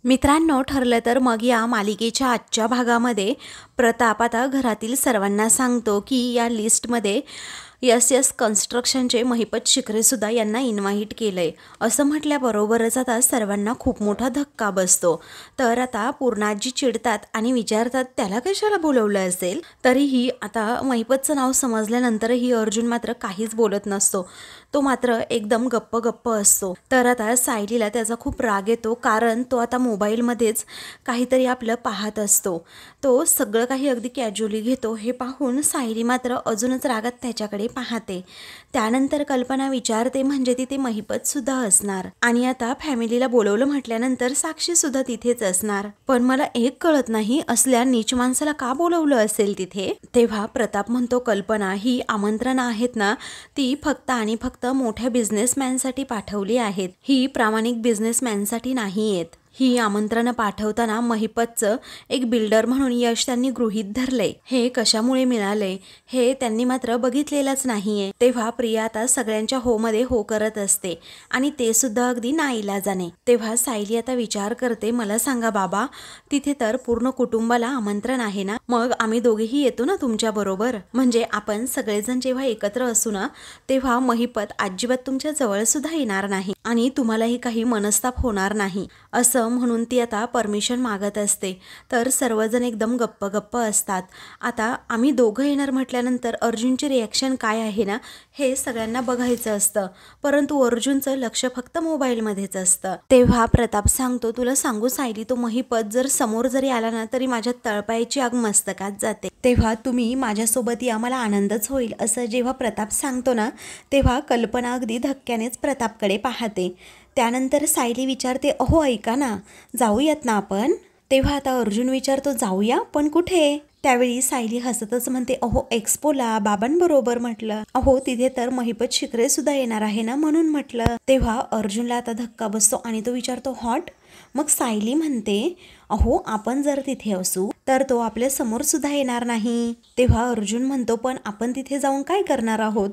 मित्रांनो, ठरलं तर मग या मालिकेच्या आजच्या भागामध्ये प्रताप आता घरातील सर्वांना सांगतो की या लिस्टमध्ये यस यस कन्स्ट्रक्शनचे महिपत शिकरेसुद्धा यांना इन्व्हाइट केलं आहे असं म्हटल्याबरोबरच आता सर्वांना खूप मोठा धक्का बसतो। तर आता पूर्णाजी चिडतात आणि विचारतात त्याला कशाला बोलवलं असेल। तरीही आता महिपतचं नाव समजल्यानंतरही अर्जुन मात्र काहीच बोलत नसतो, तो मात्र एकदम गप्प असतो। तर आता सायलीला त्याचा खूप राग येतो, कारण तो आता मोबाईलमध्येच काहीतरी आपलं पाहत असतो। तो सगळं काही अगदी कॅज्युअली घेतो हे पाहून सायली मात्र अजूनच रागात त्याच्याकडे पाहते। त्यानंतर कल्पना विचारते म्हणजे तिथे महिपत सुद्धा असणार आणि आता फॅमिलीला बोलवलं म्हटल्यानंतर साक्षी सुद्धा तिथेच असणार, पण मला एक कळत नाही असल्या नीच माणसाला का बोलवलं असेल तिथे। तेव्हा प्रताप म्हणतो कल्पना ही आमंत्रण आहेत ना ती फक्त आणि फक्त मोठ्या बिझनेसमॅनसाठी पाठवली आहेत, ही प्रामाणिक बिझनेसमॅनसाठी नाही आहेत। ही आमंत्रण पाठवताना महिपतचं एक बिल्डर म्हणून यश त्यांनी गृहीत धरले, हे कशामुळे मिळाले हे त्यांनी मात्र बघितलेलंच नाहीये। तेव्हा प्रिया आता सगळ्यांच्या हो मध्ये हो करत असते आणि ते सुद्धा अगदी नाईलाजाने। तेव्हा सायली आता विचार करते, मला सांगा बाबा, तिथे तर पूर्ण कुटुंबाला आमंत्रण आहे ना, मग आम्ही दोघेही येतो ना तुमच्या बरोबर, म्हणजे आपण सगळेजण जेव्हा एकत्र असू ना तेव्हा महिपत अजिबात तुमच्या जवळ सुद्धा येणार नाही आणि तुम्हालाही काही मनस्ताप होणार नाही असं म्हणून ती आता परमिशन मागत असते। तर सर्वजण एकदम गप्प असतात। आता आम्ही दोघं येणार म्हटल्यानंतर अर्जुनची रिॲक्शन काय आहे ना हे सगळ्यांना बघायचं असतं, परंतु अर्जुनचं लक्ष फक्त मोबाईलमध्येच असतं। तेव्हा प्रताप सांगतो, तुला सांगू सायली, तो महिपत जर समोर जरी आला ना तरी माझ्या तळपायाची आग मस्तकात जाते, तेव्हा तुम्ही माझ्यासोबत या, मला आनंदच होईल असं जेव्हा प्रताप सांगतो ना तेव्हा कल्पना अगदी धक्क्यानेच प्रतापकडे पाहते। त्यानंतर सायली विचारते, अहो ऐका ना, जाऊयात ना आपण। तेव्हा आता अर्जुन विचारतो, जाऊया पण कुठे? त्यावेळी सायली हसतच म्हणते, अहो एक्सपोला बाबांबरोबर म्हटलं, अहो तिथे तर महिपत शिकरे सुद्धा येणार आहे ना म्हणून म्हटलं। तेव्हा अर्जुनला आता धक्का बसतो आणि तो विचारतो, हॉट? मग सायली म्हणते, अहो आपण जर तिथे असू तर तो आपल्या समोर सुद्धा येणार नाही। तेव्हा अर्जुन म्हणतो, पण आपण तिथे जाऊन काय करणार आहोत?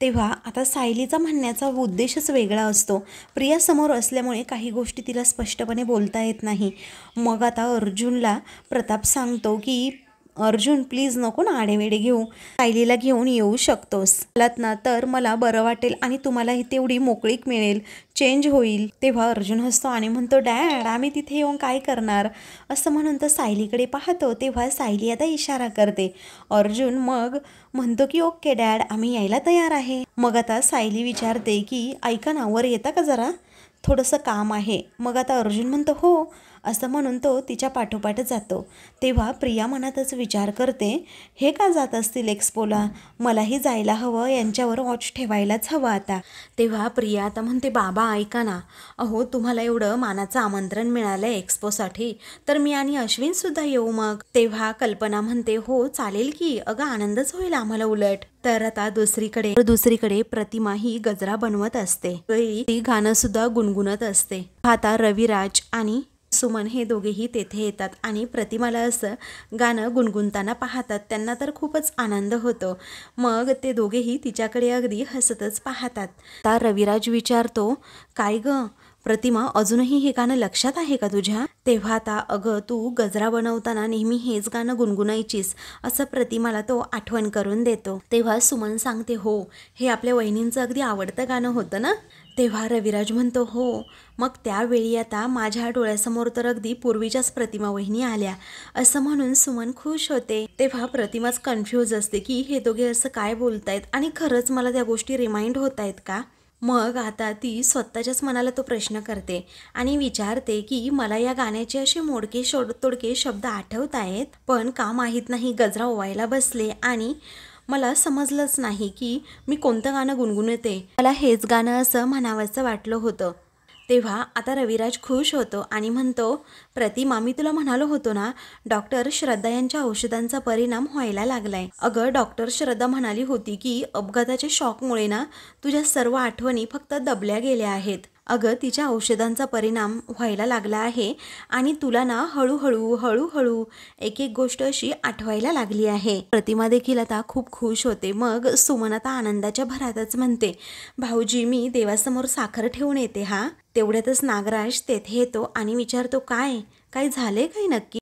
तेव्हा आता सायलीचा म्हणण्याचा उद्देशच वेगळा असतो, प्रिया समोर असल्यामुळे काही गोष्टी तिला स्पष्टपणे बोलता येत नाही। मग आता अर्जुनला प्रताप सांगतो की अर्जुन प्लीज नको ना आडेवेडे घेऊ, सायलीला घेऊन येऊ शकतोस, आलात ना तर मला बरं वाटेल आणि तुम्हालाही तेवढी मोकळीक मिळेल, चेंज होईल। तेव्हा अर्जुन हसतो आणि म्हणतो, डॅड आम्ही तिथे येऊन काय करणार असं म्हणून तो सायलीकडे पाहतो। तेव्हा सायली आता इशारा करते, अर्जुन मग म्हणतो की ओके डॅड, आम्ही यायला तयार आहे। मग आता सायली विचारते की ऐका ना, वर येता का जरा, थोडंसं काम आहे। मग आता अर्जुन म्हणतो हो असं म्हणून तो तिच्या पाठोपाठ जातो। तेव्हा प्रिया मनातच विचार करते, हे का जात असतील एक्सपोला, मलाही जायला हवं, यांच्यावर वॉच ठेवायलाच हवं आता। तेव्हा प्रिया आता म्हणते, बाबा ऐका ना, अहो तुम्हाला एवढं मानाचं आमंत्रण मिळालं आहे एक्सपोसाठी, तर मी आणि अश्विन सुद्धा येऊ मग। तेव्हा कल्पना म्हणते, हो चालेल की, अगं आनंदच होईल आम्हाला उलट। तर आता दुसरीकडे प्रतिमा ही गजरा बनवत असते, ती गाणं सुद्धा गुणगुणत असते। आता रविराज आणि सुमन हे दोघेही तेथे येतात आणि प्रतिमाला असं गाणं गुणगुणताना पाहतात, त्यांना तर खूपच आनंद होतो। मग ते दोघेही तिच्याकडे अगदी हसतच पाहतात। आता रविराज विचारतो, काय ग प्रतिमा, अजूनही हे गाणं लक्षात आहे का तुझ्या? तेव्हा आता अगं तू गजरा बनवताना नेहमी हेच गाणं गुणगुणायचीस असं प्रतिमाला तो आठवण करून देतो। तेव्हा सुमन सांगते, हो हे आपल्या वहिनींचं अगदी आवडतं गाणं होतं ना। तेव्हा रविराज म्हणतो, हो मग त्यावेळी आता माझ्या डोळ्यासमोर तर अगदी पूर्वीच्याच प्रतिमा वहिनी आल्या असं म्हणून सुमन खुश होते। तेव्हा प्रतिमाच कन्फ्यूज असते की हे दोघे असं काय बोलतायत आणि खरंच मला त्या गोष्टी रिमाइंड होत आहेत का। मग आता ती स्वतःच्याच मनाला तो प्रश्न करते आणि विचारते की मला या गाण्याचे असे मोडके तोडके शब्द आठवत आहेत, पण का माहीत नाही गजरा ओवायला बसले आणि मला समजलंच नाही की मी कोणतं गाणं गुणगुणते, मला हेच गाणं असं म्हणावंसं वाटलं होतं। तेव्हा आता रविराज खुश होतो आणि म्हणतो, प्रतिमा मी तुला म्हणालो होतो ना, डॉक्टर श्रद्धा यांच्या औषधांचा परिणाम व्हायला लागलाय। अगं डॉक्टर श्रद्धा म्हणाली होती की अपघाताच्या शॉकमुळे ना तुझ्या सर्व आठवणी फक्त दबल्या गेल्या आहेत, अगं तिच्या औषधांचा परिणाम व्हायला लागला आहे आणि तुला ना हळूहळू एक एक गोष्ट अशी आठवायला लागली आहे. प्रतिमा देखील आता खूप खुश होते. मग सुमन आता आनंदाच्या भरातच म्हणते, भाऊजी मी देवासमोर साखर ठेवून येते हा. तेवढ्यातच नागराज तेथे येतो आणि विचारतो, काय झाले काय नक्की?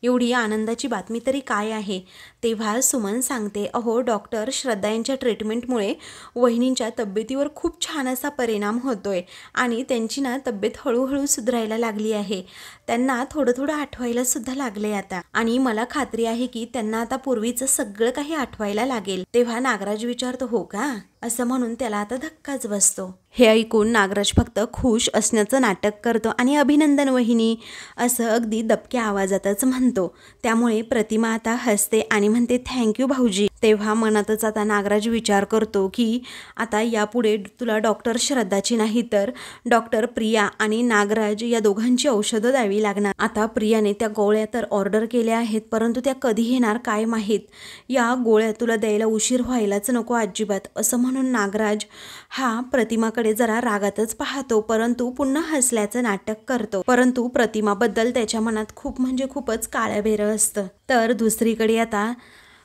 एवढी आनंदाची बातमी तरी काय आहे? तेव्हा सुमन सांगते, अहो डॉक्टर श्रद्धा यांच्या ट्रीटमेंटमुळे वहिनींच्या तब्येतीवर खूप छान असा परिणाम होतोय आणि त्यांची ना तब्येत हळूहळू सुधारायला लागली आहे. त्यांना थोडं आठवायला सुद्धा लागले आता आणि मला खात्री आहे की त्यांना आता पूर्वीचं सगळं काही आठवायला लागेल. तेव्हा नागराज विचारतो, हो का? असं म्हणून त्याला आता धक्काच बसतो. हे ऐकून नागराज फक्त खुश असण्याचं नाटक करतो आणि अभिनंदन वहिनी असं अगदी दबक्या आवाजातच म्हणतो. त्यामुळे प्रतिमा आता हसते आणि म्हणते, थँक्यू भाऊजी. तेव्हा मनातच आता नागराज विचार करतो की आता यापुढे तुला डॉक्टर श्रद्धाची नाही तर डॉक्टर प्रिया आणि नागराज या दोघांची औषधं द्यावी लागणार. आता प्रियाने त्या गोळ्या तर ऑर्डर केल्या आहेत, परंतु त्या कधी येणार काय माहीत. या गोळ्या तुला द्यायला उशीर व्हायलाच नको अजिबात, असं म्हणून नागराज हा प्रतिमाकडे जरा रागातच पाहतो, परंतु पुन्हा हसल्याचं नाटक करतो. परंतु प्रतिमाबद्दल त्याच्या मनात खूपच काळ्याभेरं असतं. तर दुसरीकडे आता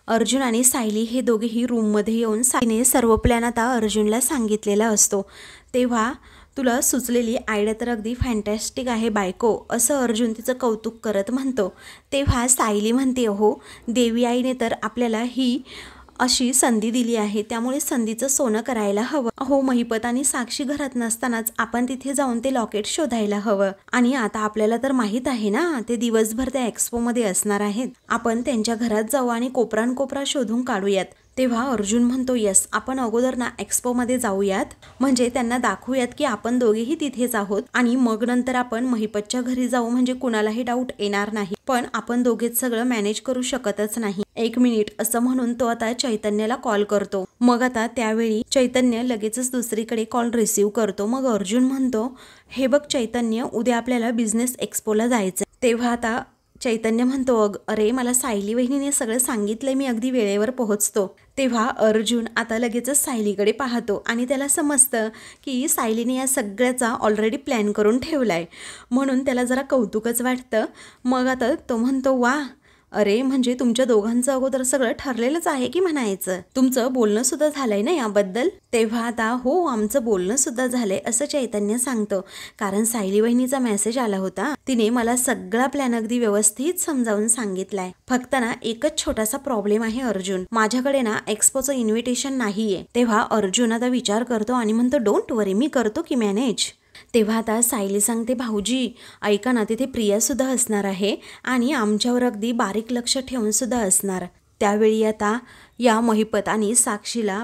अर्जुन आणि सायली हे दोघेही रूममध्ये येऊन सायलीने सर्व प्लॅन आता अर्जुनला सांगितलेला असतो. तेव्हा तुला सुचलेली आयडिया तर अगदी फॅन्टॅस्टिक आहे बायको, असं अर्जुन तिचं कौतुक करत म्हणतो. तेव्हा सायली म्हणते, हो देवी आईने तर आपल्याला ही अशी संधी दिली आहे, त्यामुळे संधीचं सोनं करायला हवं. अहो महिपत आणि साक्षी घरात नसतानाच आपण तिथे जाऊन ते लॉकेट शोधायला हवं. आणि आता आपल्याला तर माहीत आहे ना ते दिवसभर त्या एक्सपोमध्ये असणार आहेत. आपण त्यांच्या घरात जाऊ आणि कोपरा शोधून काढूयात. तेव्हा अर्जुन म्हणतो, यस आपण अगोदर ना एक्सपोमध्ये जाऊयात, म्हणजे त्यांना दाखवूयात की आपण दोघेही तिथेच आहोत आणि मग नंतर आपण महिपतच्या घरी जाऊ, म्हणजे कुणालाही डाऊट येणार नाही. पण आपण दोघेच सगळं मॅनेज करू शकतच नाही. 1 मिनिट असं म्हणून तो आता चैतन्याला कॉल करतो. मग आता त्यावेळी चैतन्य लगेचच दुसरीकडे कॉल रिसीव्ह करतो. मग अर्जुन म्हणतो, हे बघ चैतन्य, उद्या आपल्याला बिझनेस एक्सपोला जायचं. तेव्हा आता चैतन्य म्हणतो, अरे मला सायली वहिनीने सगळं सांगितलंय, मी अगदी वेळेवर पोहोचतो. तेव्हा अर्जुन आता लगेचच सायलीकडे पाहतो आणि त्याला समजतं की सायलीने या सगळ्याचा ऑलरेडी प्लॅन करून ठेवलाय, म्हणून त्याला जरा कौतुकच वाटतं. मग आता तो म्हणतो, वा अरे म्हणजे तुमच्या दोघांचं अगोदर सगळं ठरलेलंच आहे की म्हणायचं, तुमचं बोलणं सुद्धा झालंय ना याबद्दल? तेव्हा आता हो आमचं बोलणं सुद्धा झालंय असं चैतन्य सांगतो, कारण सायली वहिनीचा मेसेज आला होता, तिने मला सगळा प्लॅन अगदी व्यवस्थित समजावून सांगितलाय. फक्त ना एकच छोटासा प्रॉब्लेम आहे अर्जुन, माझ्याकडे ना एक्सपोचं इन्व्हिटेशन नाहीये. तेव्हा अर्जुन आता विचार करतो आणि म्हणतो, डोंट वरी मी करतो की मॅनेज. तेव्हा आता सायली सांगते, भाऊजी ऐका ना तिथे प्रिया सुद्धा असणार आहे आणि आमच्यावर अगदी बारीक लक्ष ठेवून सुद्धा असणार. त्यावेळी आता या महिपत आणि साक्षीला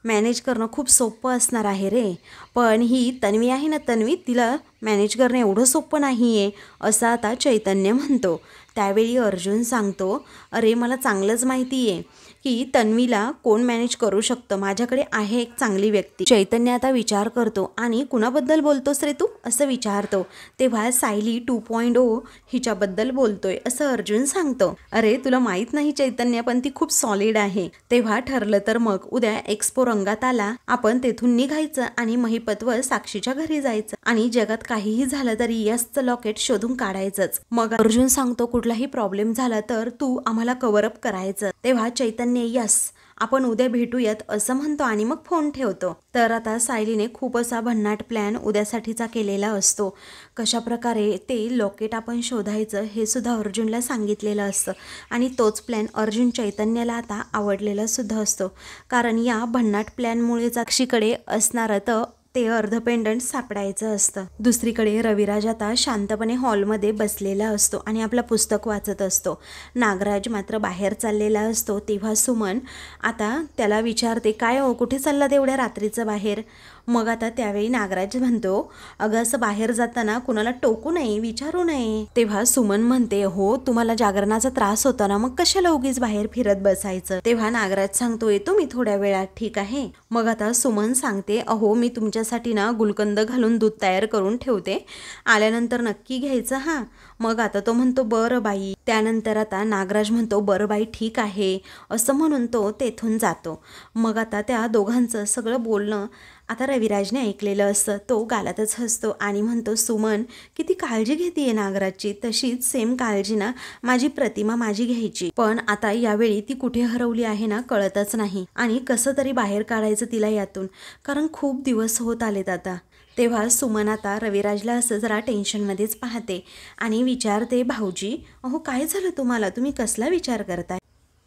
मॅनेज करणं खूप सोपं असणार आहे रे, पण ही तन्वी आहे ना तन्वी, तिला मॅनेज करणं एवढं सोपं नाही आहे असं आता चैतन्य म्हणतो. त्यावेळी अर्जुन सांगतो, अरे मला चांगलंच माहिती आहे की तन्वीला कोण मॅनेज करू शकतं, माझ्याकडे आहे एक चांगली व्यक्ती. चैतन्य आता विचार करतो आणि कुणाबद्दल बोलतोस रे तू असं विचारतो. तेव्हा सायली 2.0 हिच्याबद्दल बोलतोय असं अर्जुन सांगतो. अरे तुला माहित नाही चैतन्य, पण ती खूप सॉलिड आहे. तेव्हा ठरलं तर मग उद्या एक्सपो रंगात आला, आपण तेथून निघायचं आणि महिपतवर साक्षीच्या घरी जायचं आणि जगात काहीही झालं तरी यसचं लॉकेट शोधून काढायचंच. मग अर्जुन सांगतो, कुठलाही प्रॉब्लेम झाला तर तू आम्हाला कव्हरअप करायचं. तेव्हा चैतन्य यस आपण उद्या भेटूयात असं म्हणतो आणि मग फोन ठेवतो. तर आता सायलीने खूप असा भन्नाट प्लॅन उद्यासाठीचा केलेला असतो. कशा प्रकारे ते लॉकेट आपण शोधायचं हे सुद्धा अर्जुनला सांगितलेलं असतं आणि तोच प्लॅन अर्जुन चैतन्याला आता आवडलेला सुद्धा असतो, कारण या भन्नाट प्लॅनमुळे साक्षीकडे असणारं तर ते अर्ध पेंडंट सापडायचं असतं. दुसरीकडे रविराज आता शांतपणे हॉलमध्ये बसलेला असतो आणि आपलं पुस्तक वाचत असतो. नागराज मात्र बाहेर चाललेला असतो. तेव्हा सुमन आता त्याला विचारते, काय हो कुठे चालला तेवढ्या रात्रीचं बाहेर? मग आता त्यावेळी नागराज म्हणतो, अगं असं बाहेर जाताना कुणाला टोकू नये, विचारू नये. तेव्हा सुमन म्हणते, हो तुम्हाला जागरणाचा त्रास होता ना, मग कशाला उगीच बाहेर फिरत बसायचं. तेव्हा नागराज सांगतो, येतो मी थोड्या वेळात, ठीक आहे. मग आता सुमन सांगते, अहो मी तुमच्यासाठी ना गुलकंद घालून दूध तयार करून ठेवते, आल्यानंतर नक्की घ्यायचं हा. मग आता तो म्हणतो, बरं बाई. त्यानंतर आता नागराज म्हणतो, बरं बाई ठीक आहे असं म्हणून तो तेथून जातो. मग आता त्या दोघांचं सगळं बोलणं आता रविराजने ऐकलेलं असतं तो गालातच हसतो आणि म्हणतो, सुमन किती काळजी घेतेय नागराजची, तशीच सेम काळजी ना माझी प्रतिमा माझी घ्यायची. पण आता यावेळी ती कुठे हरवली आहे ना कळतच नाही आणि कसं तरी बाहेर काढायचं तिला यातून, कारण खूप दिवस होत आलेत आता. तेव्हा सुमन आता रविराजला असं जरा टेन्शनमध्येच पाहते आणि विचारते, भाऊजी अहो काय झालं तुम्हाला, तुम्ही कसला विचार करताय,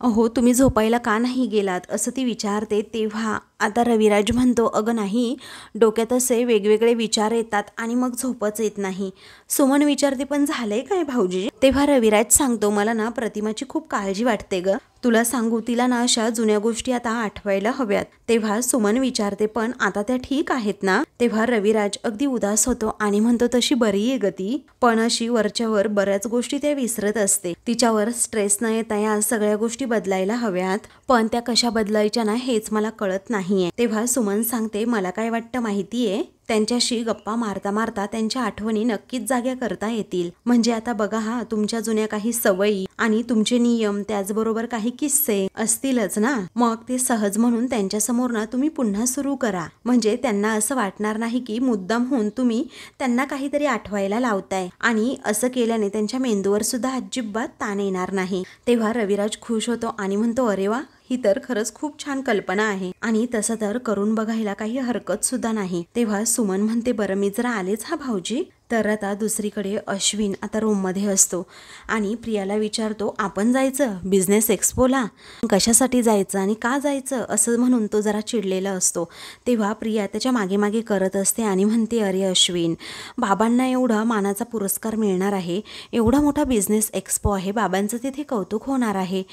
अहो तुम्ही झोपायला का नाही गेलात, असं ती विचारते. तेव्हा आता रविराज म्हणतो, अगं नाही, डोक्यात असे वेगवेगळे विचार येतात आणि मग झोपच येत नाही. सुमन विचारते, पण झालंय काय भाऊजी. तेव्हा रविराज सांगतो, मला ना प्रतिमाची खूप काळजी वाटते ग, तुला सांगू तिला ना अशा जुन्या गोष्टी आता आठवायला हव्यात. तेव्हा सुमन विचारते, पण आता त्या ठीक आहेत ना. तेव्हा रविराज अगदी उदास होतो आणि म्हणतो, तशी बरी आहे ग ती, पण अशी वरच्यावर बऱ्याच गोष्टी त्या विसरत असते. तिच्यावर स्ट्रेस न येता या सगळ्या गोष्टी बदलायला हव्यात, पण त्या कशा बदलायच्या ना हेच मला कळत नाहीये. तेव्हा सुमन सांगते, मला काय वाटतं माहितीये, त्यांच्याशी गप्पा मारता मारता त्यांच्या आठवणी नक्कीच जाग्या करता येतील. म्हणजे आता बघा हा, तुमच्या जुन्या काही सवयी आणि तुमचे नियम, त्याचबरोबर काही किस्से असतीलच ना, मग ते सहज म्हणून त्यांच्या समोर ना तुम्ही पुन्हा सुरू करा. म्हणजे त्यांना असं वाटणार नाही की मुद्दाम होऊन तुम्ही त्यांना काहीतरी आठवायला लावताय, आणि असं केल्याने त्यांच्या मेंदूवर सुद्धा अजिबात ताण येणार नाही. तेव्हा रविराज खुश होतो आणि म्हणतो, अरे वा, ही तर खरंच खूप छान कल्पना आहे आणि तसं तर करून बघायला काही हरकत सुद्धा नाही. तेव्हा सुमन म्हणते, बरं मी जरा आलेच हा भाऊजी. तर आता दुसरीकडे अश्विन आता रूममध्ये असतो आणि प्रियाला विचारतो, आपण जायचं बिझनेस एक्स्पोला, कशासाठी जायचं आणि का जायचं असं म्हणून तो जरा चिडलेला असतो. तेव्हा प्रिया त्याच्या मागे मागे करत असते आणि म्हणते, अरे अश्विन, बाबांना एवढा मानाचा पुरस्कार मिळणार आहे, एवढा मोठा बिझनेस एक्स्पो आहे, बाबांचं तिथे कौतुक होणार आहे,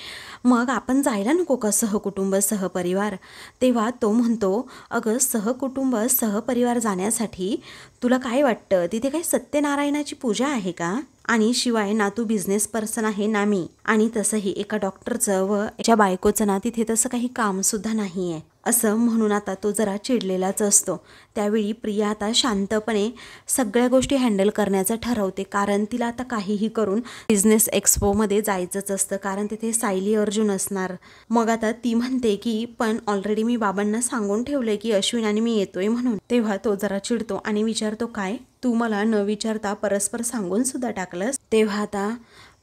मग आपण जायला नको का सहकुटुंब सहपरिवार. तेव्हा तो म्हणतो, अगं सहकुटुंब सहपरिवार जाण्यासाठी तुला काय वाटतं, तिथे काही सत्यनारायणाची पूजा आहे का, आणि शिवाय ना तू बिझनेस पर्सन आहे ना मी, आणि तसंही एका डॉक्टरचं व याच्या बायकोचं ना तिथे तसं काही काम सुद्धा नाहीये, असं म्हणून आता तो जरा चिडलेलाच असतो. त्यावेळी प्रिया आता शांतपणे सगळ्या गोष्टी हँडल करण्याचं ठरवते, कारण तिला आता काहीही करून बिझनेस एक्स्पोमध्ये जायचंच असतं, कारण तिथे सायली अर्जुन असणार. मग आता ती म्हणते की पण ऑलरेडी मी बाबांना सांगून ठेवलंय की अश्विन आणि मी येतोय म्हणून. तेव्हा तो जरा चिडतो आणि विचारतो, काय तू मला न विचारता परस्पर सांगून सुद्धा टाकलंस. तेव्हा आता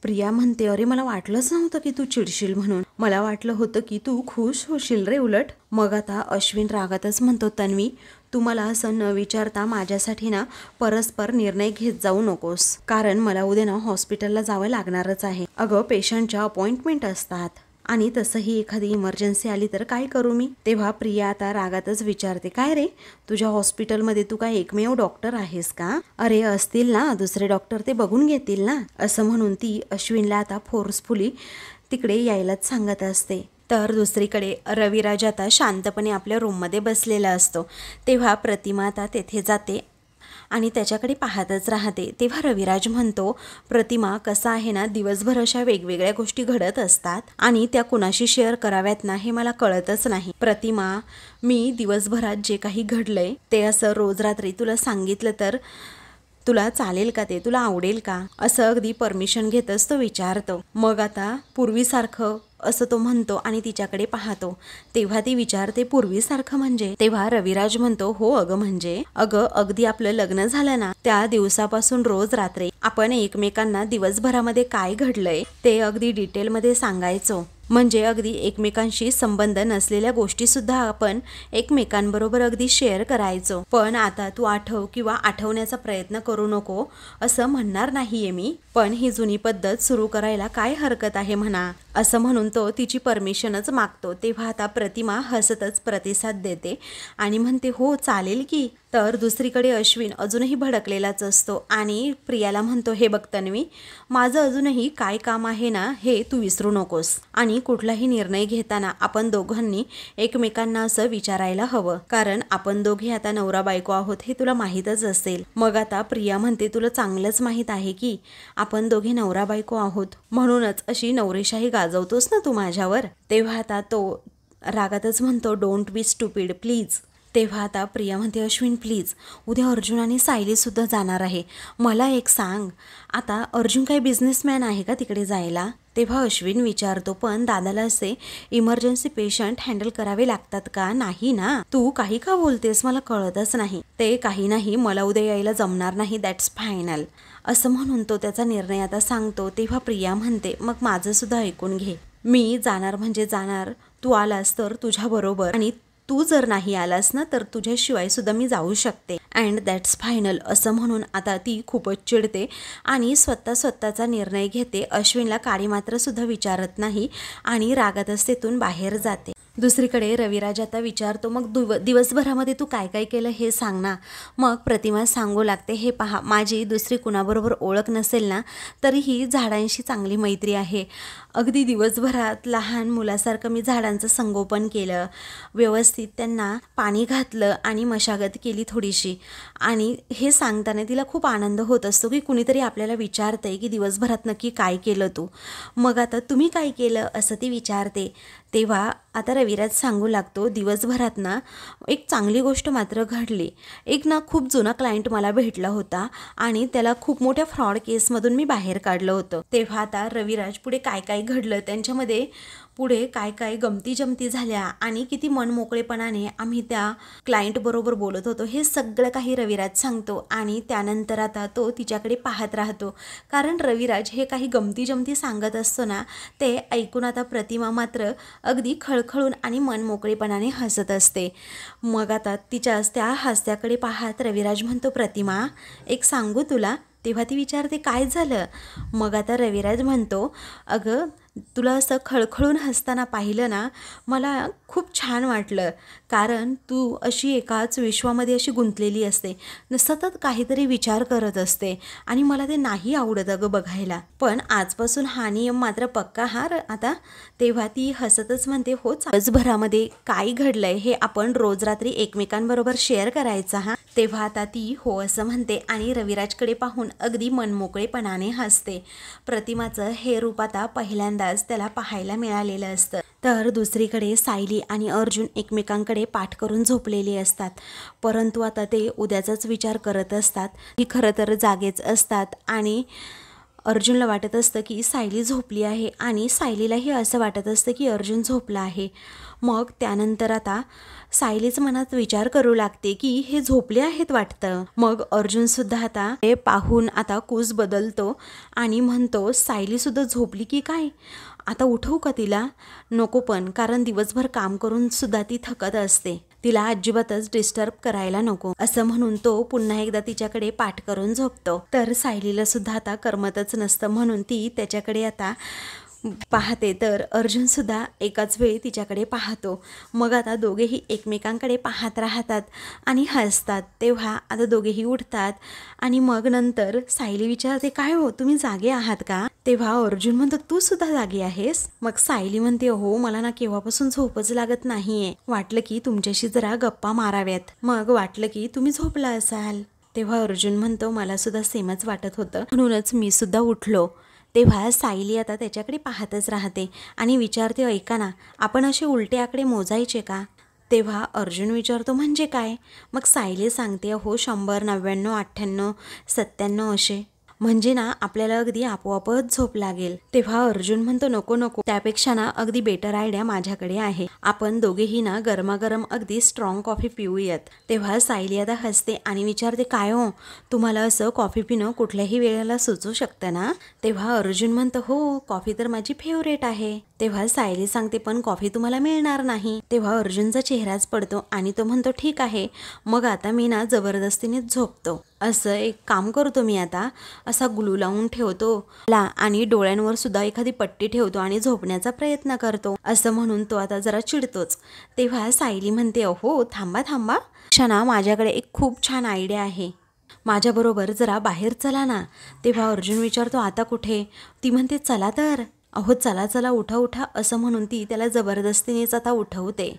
प्रिया म्हणते, अरे मला वाटलंच नव्हतं की तू चिडशील म्हणून, मला वाटलं होतं की तू खुश होशील रे उलट. मग आता अश्विन रागातच म्हणतो, तन्वी तू मला असं न विचारता माझ्यासाठी ना परस्पर निर्णय घेत जाऊ नकोस, कारण मला उद्या ना हॉस्पिटलला जावं लागणारच आहे. अगं पेशंटच्या अपॉइंटमेंट असतात आणि तसंही एखादी इमर्जन्सी आली तर काय करू मी. तेव्हा प्रिया आता रागातच विचारते, काय रे तुझ्या हॉस्पिटलमध्ये तू काय एकमेव डॉक्टर आहेस का, अरे असतील ना दुसरे डॉक्टर, ते बघून घेतील ना, असं म्हणून ती अश्विनला आता फोर्सफुली तिकडे यायलाच सांगत असते. तर दुसरीकडे रविराज आता शांतपणे आपल्या रूममध्ये बसलेला असतो. तेव्हा प्रतिमा आता तेथे जाते आणि त्याच्याकडे पाहतच राहते. तेव्हा रविराज म्हणतो, प्रतिमा कसं आहे ना, दिवसभर अशा वेगवेगळ्या गोष्टी घडत असतात आणि त्या कुणाशी शेअर कराव्यात ना हे मला कळतच नाही. प्रतिमा, मी दिवसभरात जे काही घडलंय ते असं रोज रात्री तुला सांगितलं तर तुला चालेल का, ते तुला आवडेल का, असं अगदी परमिशन घेतच तो विचारतो. मग आता पूर्वीसारखं असं तो म्हणतो आणि तिच्याकडे पाहतो. तेव्हा ती विचारते, पूर्वीसारखं म्हणजे. तेव्हा रविराज म्हणतो, हो अगं म्हणजे अगदी आपलं लग्न झालं ना त्या दिवसापासून रोज रात्री आपण एकमेकांना दिवसभरामध्ये काय घडलंय ते अगदी डिटेलमध्ये सांगायचो, म्हणजे अगदी एकमेकांशी संबंध नसलेल्या गोष्टी सुद्धा आपण एकमेकांबरोबर अगदी शेअर करायचो. पण आता तू आठव किंवा आठवण्याचा प्रयत्न करू नको असं म्हणणार नाहीये मी, पण ही जुनी पद्धत सुरू करायला काय हरकत आहे म्हणा, असं म्हणून तो तिची परमिशनच मागतो. तेव्हा आता प्रतिमा हसतच प्रतिसाद देते आणि म्हणते, हो चालेल की. तर दुसरीकडे अश्विन अजूनही भडकलेलाच असतो आणि प्रियाला म्हणतो, हे बघ तन्वी, माझं अजूनही काय काम आहे ना हे तू विसरू नकोस, आणि कुठलाही निर्णय घेताना आपण दोघांनी एकमेकांना असं विचारायला हवं, कारण आपण दोघे आता नवरा बायको आहोत हे तुला माहीतच असेल. मग आता प्रिया म्हणते, तुला चांगलंच माहीत आहे की आपण दोघे नवरा बायको आहोत, म्हणूनच अशी नवरेशाही गाजवतोस ना तू माझ्यावर. तेव्हा आता तो रागातच म्हणतो, डोंट बी स्टुपिड प्लीज. तेव्हा आता प्रिया म्हणते, अश्विन प्लीज, उद्या अर्जुन आणि सायलीसुद्धा जाणार आहे, मला एक सांग, आता अर्जुन काही बिझनेसमॅन आहे का तिकडे जायला? तेव्हा अश्विन विचारतो, पण दादाला असे इमर्जन्सी पेशंट हँडल करावे लागतात का? नाही ना, तू काही का बोलतेस, मला कळतच नाही. ते काही नाही, मला उद्या यायला जमणार नाही, दॅट्स फायनल, असं म्हणून तो त्याचा निर्णय आता सांगतो. तेव्हा प्रिया म्हणते, मग माझं सुद्धा ऐकून घे, मी जाणार म्हणजे जाणार, तू आलास तर तुझ्या बरोबर, आणि तू जर नाही आलास ना तर तुझ्याशिवाय सुद्धा मी जाऊ शकते, अँड दॅट्स फायनल, असं म्हणून आता ती खूपच चिडते आणि स्वतःचा निर्णय घेते. अश्विनला काडी मात्र सुद्धा विचारत नाही आणि रागातच तेथून बाहेर जाते. दुसरीकडे रविराज आता विचारतो, मग दिवसभरामध्ये तू काय काय केलं हे सांग ना. मग प्रतिमा सांगू लागते, हे पहा, माझी दुसरी कुणाबरोबर ओळख नसेल ना तरीही झाडांशी चांगली मैत्री आहे. अगदी दिवसभरात लहान मुलासारखं मी झाडांचं संगोपन केलं, व्यवस्थित त्यांना पाणी घातलं आणि मशागत केली थोडीशी. आणि हे सांगताना तिला खूप आनंद होत असतो की कुणीतरी आपल्याला विचारतंय की दिवसभरात नक्की काय केलं तू. मग आता तुम्ही काय केलं असं ती विचारते. तेव्हा आता रविराज सांगू लागतो, दिवसभरात ना एक चांगली गोष्ट मात्र घडली. एक ना खूप जुना क्लायंट मला भेटला होता आणि त्याला खूप मोठ्या फ्रॉड केसमधून मी बाहेर काढलं होतं. तेव्हा आता रविराज पुढे काय काय घडलं, त्यांच्यामध्ये पुढे काय काय गमती जमती झाल्या आणि किती मनमोकळेपणाने आम्ही त्या क्लायंट बरोबर बोलत होतो, हे सगळं काही रविराज सांगतो. आणि त्यानंतर आता तो तिच्याकडे पाहत राहतो, कारण रविराज हे काही गमती जमती सांगत असतो ना ते ऐकून आता प्रतिमा मात्र अगदी खळखळून आणि मनमोकळेपणाने हसत असते. मग आता तिच्याच त्या हास्याकडे पाहत रविराज म्हणतो, प्रतिमा एक सांगू तुला? तेव्हा ती विचारते, काय झालं? मग आता रविराज म्हणतो, अगं तुला असं खळखळून हसताना पाहिलं ना मला खूप छान वाटलं, कारण तू अशी एकाच विश्वामध्ये अशी गुंतलेली असते, सतत काहीतरी विचार करत असते आणि मला ते नाही आवडत अगं बघायला, पण आजपासून हा नियम मात्र पक्का हा आता. तेव्हा ती हसतच म्हणते, हो दिवसभरामध्ये काय घडलंय हे आपण रोज रात्री एकमेकांबरोबर शेअर करायचं हा. तेव्हा आता ती हो असं म्हणते आणि रविराजकडे पाहून अगदी मनमोकळेपणाने हसते. प्रतिमाचं हे रूप आता पहिल्यांदाच त्याला पाहायला मिळालेलं असतं. तर दुसरीकडे सायली आणि अर्जुन एकमेकांकडे पाठ करून झोपलेले असतात, परंतु आता ते उद्याचाच विचार करत असतात. ही खरं तर जागेच असतात आणि अर्जुनला वाटत असतं की सायली झोपली आहे आणि सायलीलाही असं वाटत असतं की अर्जुन झोपला आहे. मग त्यानंतर आता सायलीच मनात विचार करू लागते की हे झोपले आहेत वाटतं. मग अर्जुनसुद्धा आता हे पाहून आता कूस बदलतो आणि म्हणतो, सायलीसुद्धा झोपली की काय? आता उठवू का तिला? नको, पण कारण दिवसभर काम करून सुद्धा ती थकत असते, तिला अजिबातच डिस्टर्ब करायला नको, असं म्हणून तो पुन्हा एकदा तिच्याकडे पाठ करून झोपतो. तर सायलीला सुद्धा आता करमतच नसतं म्हणून ती त्याच्याकडे आता पाहते. तर अर्जुनसुद्धा एकाच वेळी तिच्याकडे पाहतो. मग आता दोघेही एकमेकांकडे पाहत राहतात आणि हसतात. तेव्हा आता दोघेही उठतात आणि मग नंतर सायली विचारते, काय हो तुम्ही जागे आहात का? तेव्हा अर्जुन म्हणतो, तू सुद्धा जागी आहेस? मग सायली म्हणते, हो मला ना केव्हापासून झोपच लागत नाहीये, वाटलं की तुमच्याशी जरा गप्पा माराव्यात, मग वाटलं की तुम्ही झोपला असाल. तेव्हा अर्जुन म्हणतो, मला सुद्धा सेमच वाटत होतं म्हणूनच मी सुद्धा उठलो. तेव्हा सायली आता त्याच्याकडे पाहतच राहते आणि विचारते, ऐका ना, आपण असे उलटे आकडे मोजायचे का? तेव्हा अर्जुन विचारतो, म्हणजे काय? मग सायली सांगते, हो 100, 99, 98, 97 असे, म्हणजे ना आपल्याला अगदी आपोआपच झोप लागेल. तेव्हा अर्जुन म्हणतो, नको नको, त्यापेक्षा ना अगदी बेटर आयडिया माझ्याकडे आहे, आपण दोघेही ना गरमागरम अगदी स्ट्रॉंग कॉफी पिऊयात. तेव्हा सायली आता हसते आणि विचारते, काय हो तुम्हाला असं कॉफी पिणं कुठल्याही वेळेला सुचू शकतं ना? तेव्हा अर्जुन म्हणतो, हो कॉफी तर माझी फेवरेट आहे. तेव्हा सायली सांगते, पण कॉफी तुम्हाला मिळणार नाही. तेव्हा अर्जुनचा चेहराच पडतो आणि तो म्हणतो, ठीक आहे, मग आता मी ना जबरदस्तीने झोपतो. असं एक काम करतो, मी आता असा ग्लू लावून ठेवतो आणि डोळ्यांवर सुद्धा एखादी पट्टी ठेवतो आणि झोपण्याचा प्रयत्न करतो, असं म्हणून तो आता जरा चिडतोच. तेव्हा सायली म्हणते, हो थांबा थांबा, क्षणा माझ्याकडे एक खूप छान आयडिया आहे, माझ्याबरोबर जरा बाहेर चला ना. तेव्हा अर्जुन विचारतो, आता कुठे? ती म्हणते, चला तर. अहो चला चला, उठा उठा, असं म्हणून ती त्याला जबरदस्तीनेच आता उठवते.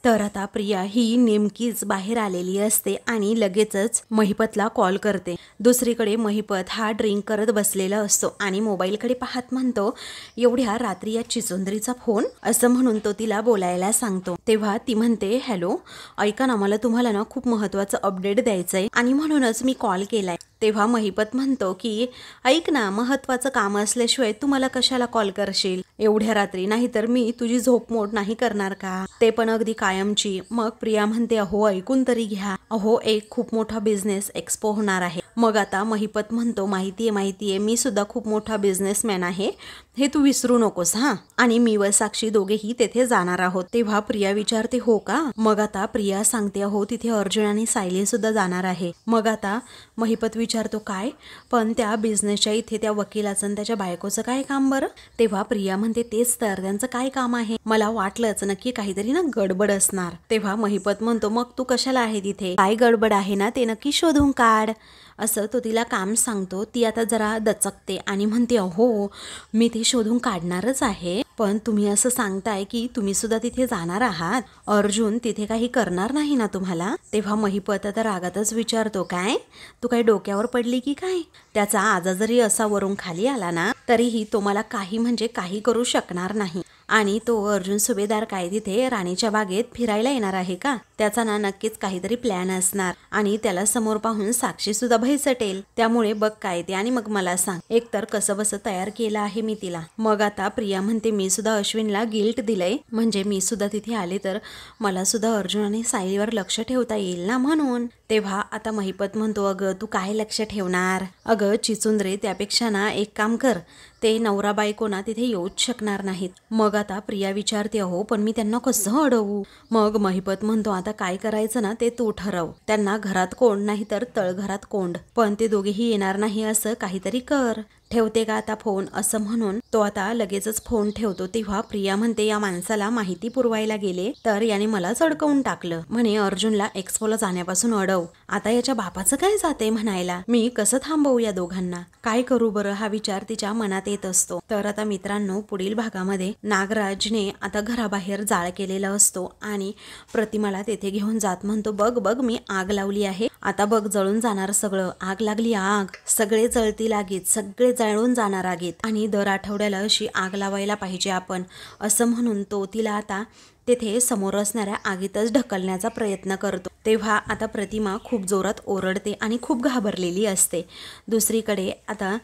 तर आता प्रिया ही नेमकीच बाहेर आलेली असते आणि लगेचच महिपतला कॉल करते. दुसरीकडे महिपत हा ड्रिंक करत बसलेला असतो आणि मोबाईलकडे पाहत म्हणतो, एवढ्या रात्री या चिचुंदरीचा फोन, असं म्हणून तो तिला बोलायला सांगतो. तेव्हा ती म्हणते, हॅलो, ऐका ना, मला तुम्हाला ना खूप महत्त्वाचं अपडेट द्यायचं आहे आणि म्हणूनच मी कॉल केलाय. तेव्हा महिपत म्हणतो की ऐक ना, महत्त्वाचं काम असल्याशिवाय तू मला कशाला कॉल करशील एवढ्या रात्री, नाहीतर मी तुझी झोपमोड नाही करणार का, ते पण अगदी कायमची. मग प्रिया म्हणते, अहो ऐकून तरी घ्या, अहो एक खूप मोठा बिझनेस एक्सपो होणार आहे. मग आता महिपत म्हणतो, माहितीये, मी सुद्धा खूप मोठा बिझनेसमॅन आहे, हे तू विसरू नकोस हा, आणि मी व साक्षी दोघेही तेथे जाणार आहोत. तेव्हा प्रिया विचारते, हो का. मग आता प्रिया सांगते, हो तिथे अर्जुन आणि सायली सुद्धा जाणार आहे. मग आता महिपत विचारतो, काय, पण त्या बिझनेसच्या इथे त्या वकिलाचं आणि त्याच्या बायकोचं काय काम बरं. तेव्हा प्रिया म्हणते, तेच तर, त्यांचं काय काम आहे, मला वाटलंच नक्की काहीतरी ना गडबड असणार. तेव्हा महिपत म्हणतो, मग तू कशाला आहे तिथे, काय गडबड आहे ना ते नक्की शोधून काढ, असं तो तिला काम सांगतो. ती आता जरा दचकते आणि म्हणते, हो मी ते शोधून काढणारच आहे, पण तुम्ही असं सांगताय की तुम्ही सुद्धा तिथे जाणार आहात, अर्जुन तिथे काही करणार नाही ना तुम्हाला. तेव्हा महिपत आता रागातच विचारतो, काय तू काय डोक्यावर पडली की काय, त्याचा आजा जरी असा वरून खाली आला ना तरीही तो मला काही म्हणजे काही करू शकणार नाही. आणि तो अर्जुन सुभेदार काय तिथे राणीच्या बागेत फिरायला येणार आहे का, त्याचा ना नक्कीच काहीतरी प्लॅन असणार आणि त्याला समोर पाहून साक्षी सुद्धा भयसटेल. त्यामुळे बघ काय ते आणि मग मला सांग, एकतर कसं बसं तयार केलं आहे मी तिला. मग आता प्रिया म्हणते, मी सुद्धा अश्विनला गिल्ट दिलंय, म्हणजे मी सुद्धा तिथे आले तर मला सुद्धा अर्जुन आणि सायलीवर लक्ष ठेवता येईल ना म्हणून. तेव्हा आता महिपत म्हणतो, अगं तू काय लक्ष ठेवणार, अगं चिचुंद्रे, त्यापेक्षा ना एक काम कर, ते नवरा बायको ना तिथे येऊच शकणार नाहीत. मग आता प्रिया विचारते, हो पण मी त्यांना कसं अडवू. मग महिपत म्हणतो, आता काय करायचं ना ते तू ठरव, त्यांना घरात कोंड नाही तर तळघरात कोंड, पण ते दोघेही येणार नाही असं काहीतरी कर. ठेवते का आता फोन, असं म्हणून तो आता लगेचच फोन ठेवतो. तेव्हा प्रिया म्हणते, या माणसाला माहिती पुरवायला गेले तर याने मलाच अडकवून टाकलं, म्हणे अर्जुनला एक्सपोला जाण्यापासून अडव. आता याच्या बापाचं काय जाते म्हणायला, मी कसं थांबवू या दोघांना, काय करू बरं, हा विचार तिच्या मनात येत असतो. तर आता मित्रांनो, पुढील भागामध्ये नागराजने आता घराबाहेर जाळ केलेला असतो आणि प्रतिमाला तेथे घेऊन जात म्हणतो, बघ बघ मी आग लावली आहे, आता बघ जळून जाणार सगळं, आग लागली आग, सगळे जळती लागीत, सगळे जळून जाणार आगीत, आणि दर आठवड्याला अशी आग लावायला पाहिजे आपण, असं म्हणून तो तिला आता तेथे समोर असणाऱ्या आगीतच ढकलण्याचा प्रयत्न करतो. तेव्हा आता प्रतिमा खूप जोरात ओरडते आणि खूप घाबरलेली असते. दुसरीकडे आता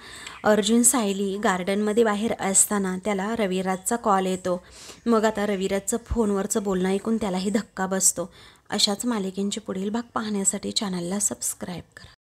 अर्जुन सायली गार्डनमध्ये बाहेर असताना त्याला रविराजचा कॉल येतो. मग आता रविराजचं फोनवरचं बोलणं ऐकून त्यालाही धक्का बसतो. अशाच मालिकेंचे पुढील भाग पाहण्यासाठी चॅनलला सबस्क्राईब करा.